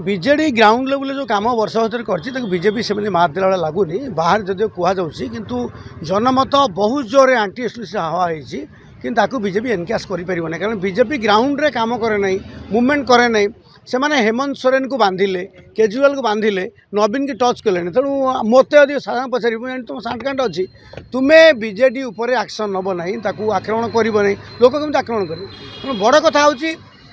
BJD ground level जो कम वर्ष भर कर बीजेपी से मार देला लगुनि बाहर जदिव कहुच्छी किंतु जनमत बहुत जोर आंटी एस्टाब्लिश हवा होती कि बीजेपी एनकाश कर कारण बीजेपी ग्राउंड रे काम करे नहीं मूवमेंट करे नहीं से माने हेमंत सोरेन को बांधिले केजरीवाल को बांधिले नवीन की टच कले तेणु मत साधारण पचार तुम सांठकांड अच्छी तुम्हें बीजेडी उपर एक्शन नब ना आक्रमण कर लोक कमी आक्रमण कर बड़ कथा हूँ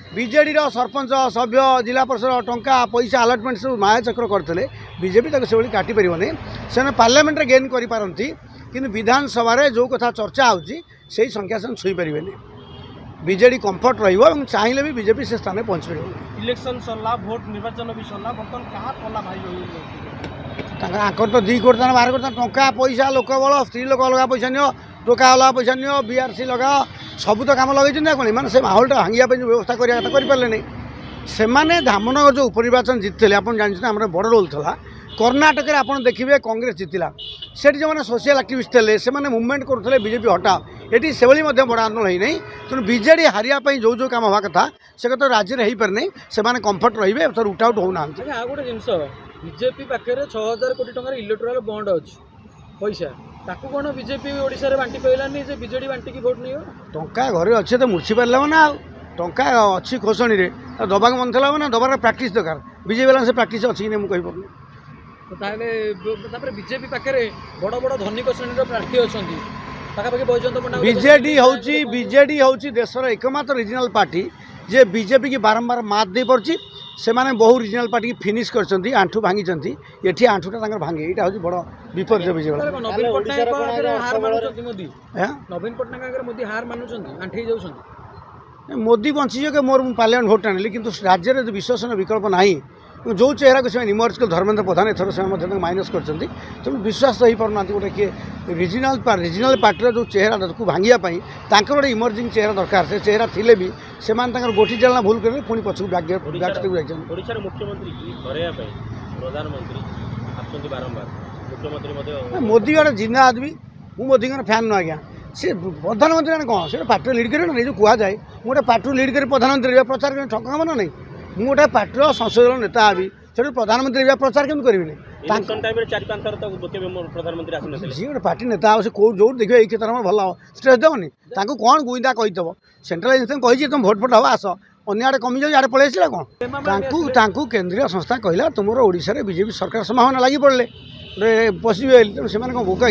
बीजेडी सरपंच सभ्य जिला परिषद टंका पैसा आलटमेंट सब माया चक्र करते बीजेपी से काटी पारे से पार्लियामेंट गेन करपारती कि विधानसभा जो कथा चर्चा होची संख्या से छुई पारे बीजेडी कंफर्ट रही चाहिए भी बीजेपी से स्थान में पहुँच पार इलेक्शन सरला भोट निर्वाचन भी सरला बर्तमान क्या कला भाई आकर तो 2 कोटी 12 कोटी टंका पैसा लोक बल स्त्री लोक अलग पैसा नियो टोका अलग पैसा नियो बीआरसी लगा सबू तो कम लगे कौन मैंने से माहौलटा भांगा व्यवस्था करें नहीं से धामनगर जो उपनिर्वाचन जीतते आप जानते आम बड़ रोल था कर्णाटक आप देखिए कांग्रेस जीतला से जो मैंने सोशल एक्टिविस्ट थे से मुवमेंट करुले बीजेपी हटाओ ये से बड़ आंदोलन होना तेणु बीजेडी हारिया जो जो कम हवा कथा से कथा राज्य में हो पारे से कंफर्ट रे रुट आउट होना गोटे जिनस बीजेपी पाखे 6000 कोटी टकर इलेक्टोराल बॉन्ड अच्छी पैसा ताकू कौन बीजेपी ओडिशा रे बांटी पाइलानी जे बीजेडी बांटी की वोट नहीं टंका घरे अच्छे तो मुर्ची पारे ना टंका अच्छी खोसणी रे दबा मन था ना दबार प्राक्ट दरकार बीजेपी वाला से प्राक्ट अच्छी कि मुझे कहीपर बीजेपी पाखे बड़ बड़ धनिक श्रेणी प्रार्थी अच्छा पाखापाखि बैजयंत पंडा बीजेडी हूँ देशर एकमात्र रिजनल पार्टी जे बीजेपी की बारंबार मात दे पड़ी से बहु रिजनल पार्टी की फिनिश कर आंठू भांगी ये आंठूटा भांगे यहाँ हूँ बड़ विपर्य बीजेपी नवीन पट्टनायक मोदी हार मानुंट आंठी जाऊँ मोदी बंची के मोर पार्लियामेंट भोट आनी कि राज्य में विश्वसन विकल्प ना जो चेहरा को इमर्ज कर धर्मेंद्र प्रधान एथर से माइनस कर तेणु विश्वास तो हो पारना गोटे किए रिजनल पार्टी जो चेहरा को भांगापी गोटे इमर्जिंग चेहरा दरकार से चेहरा थिले भी से गोटी चालना भूल कर पुणी पछक ओडिशार मुख्यमंत्री प्रधानमंत्री बारंबार मोदी गोटे जिन्ना आदमी मु मोदी फैन न आज्ञा सी प्रधानमंत्री कौन से पार्टी लिड कर जो कहुए गोटे पार्टी लिड कर प्रधानमंत्री प्रचार कर ठक काम ना नहीं मुझे गोटे पार्टी संसदीय नेता हबी से प्रधानमंत्री प्रचार केमी करें जी गोटे पार्टी नेता हे जो देखिए ये क्षेत्र में भल स्ट्रेस देवनी कौन गुईंदा कहीदेव सेंट्रल एजेंसी कही तुम भोट फट हम आस अन्य कमी जाए आड़े पलि आसा कौन केन्द्रीय संस्था कहला तुम ओडिशा बीजेपी सरकार संभावना लगी पड़े पशे तेणु से कौन भोक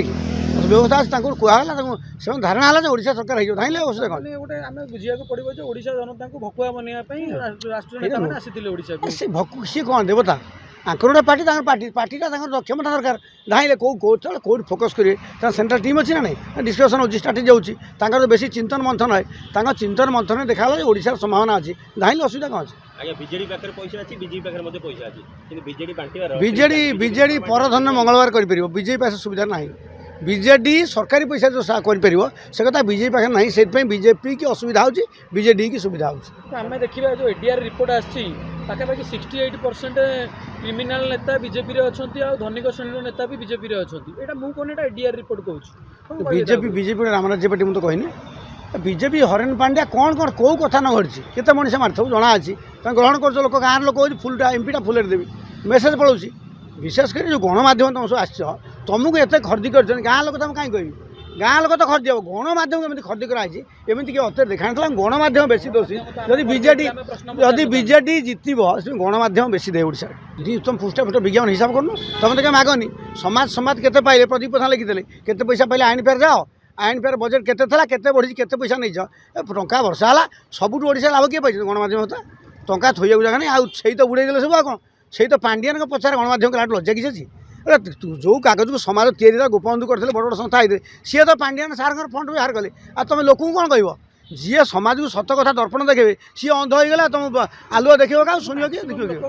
व्यवस्था कहला से धारणा है ओडिशा सरकार हो धाइले गोटे आम बुझा पड़ो ओडिशा जनता को भकुआ बनवाई राष्ट्रीय नेता आसी ओडिशा सी भकु सी कौन देवता आंकर गोटे पार्टी पार्टीटा क्षमता दरकार धाइले कौट फोकस करेंगे सेंट्रल टीम अच्छी ना नहीं डिस्कसन हो स्ट्राटेजी होती बेसी चिंतन मंथन है चिंतन मंथन देखा ओडिशार संभावना अच्छी धाइले असुविधा कौन अच्छे बीजेडी परधन मंगलवार कर बीजेपी पास सुविधा ना बीजेडी सरकारी पैसा जो कर से कथा बीजेपी पाखे ना से बीजेपी की असुविधा हो बीजेडी की सुविधा होमें देखा जो एडीआर रिपोर्ट आखिपाखि 68% क्रिमिनाल नेता बीजेपी अच्छा धनिक श्रेणी नेता भी बीजेपी अच्छा यहाँ मुझे कौन एडीआर रिपोर्ट कहूँ बीजेपी रामराज्य पार्टी मुझे कहनी बीजेपी हरेन पांड्या कौन कौन कौ कथा न घटी केते मनीष मारथब जना अच्छी ग्रहण कर लोक गाँव लोक फुलटा एमपीटा फुलेर देवी मेसेज पलाऊँ विशेषकर जो गणमाध्यम तुम सब आस तुमको एत खर्दी कर गाँ लोक तुम कहीं कह गाँ लोक तो खर्दी हम गणमाध्यम एमती खर्दी कराई एमती कि अत्य देखा ना गणमाध्यम बेसी दोषी जदि बीजेडी जितब गणमाध्यम बेसी दे ओडिशा तुम फुटा फुट विज्ञापन हिसाब कर तुम तो क्या मागनी समाज केते पाइले प्रदीप प्रधान लिखिले केते पैसा पाइले आईन फेर जाओ आईन फेर बजेट केते था केते बढ़ी केते पैसा नहीं टंका वर्षा है सबुठ ओडिशा लाभ किए पाई गणमाध्यम होता टंका थोड़ा जगह नहीं आई तो बुड़े सब कौन से तो पांडियान पचार गणमाध्यम के लज्जा किसी अच्छी जो कागज को समाज या गोपबंधु करते बड़ बड़ संस्था होते सी तो पांडियान सार फंड बाहर कले आ तुम लोक कौन कह जी समाज को सत कथा दर्पण देखे सी अंध हो गला तुम आलुआ देख क्या शुण कि देखिए